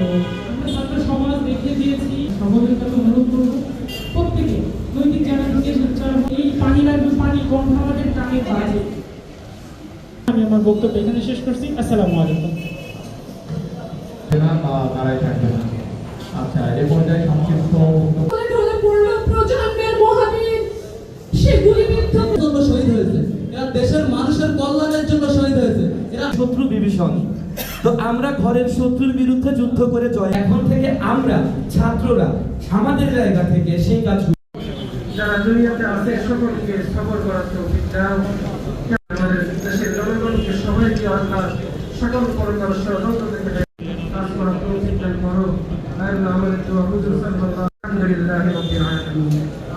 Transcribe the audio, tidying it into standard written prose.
আমরা ছাত্র সমাজ দেখিয়ে দিয়েছি, সমাজের কাছে অনুরোধ করবো প্রত্যেকে নৈতিক জায়গা থেকে সোচ্চার এই পানি লাগবে, পানি কম আমাদের টানে বাজে। আমি আমার বক্তব্য এখানে শেষ করছি। আসসালামু আলাইকুম। আচ্ছা, এই পর্যায়ে সংক্ষিপ্ত প্রজন্মের মহাবীর সেগুলি জন্য শহীদ হয়েছে, এরা দেশের মানুষের কল্যাণের জন্য শহীদ হয়েছে। এরা শত্রু বিভীষণ। তো আমরা ঘরের শত্রুর বিরুদ্ধে যুদ্ধ করে জয়, এখন থেকে আমরা ছাত্ররা আমাদের জায়গা থেকে সেই কাজ যারা দুনিয়াতে আছে সকলকে সফর করার তৌফিক দাও। আমাদের দেশের জনগণকে সবাইকে আল্লাহ সকল প্রকার ষড়যন্ত্র থেকে কাজ করার তৌফিক দান করো। আল্লাহ আমাদের দোয়া হুজুর সাল্লাল্লাহু আলাইহি ওয়া সাল্লাম।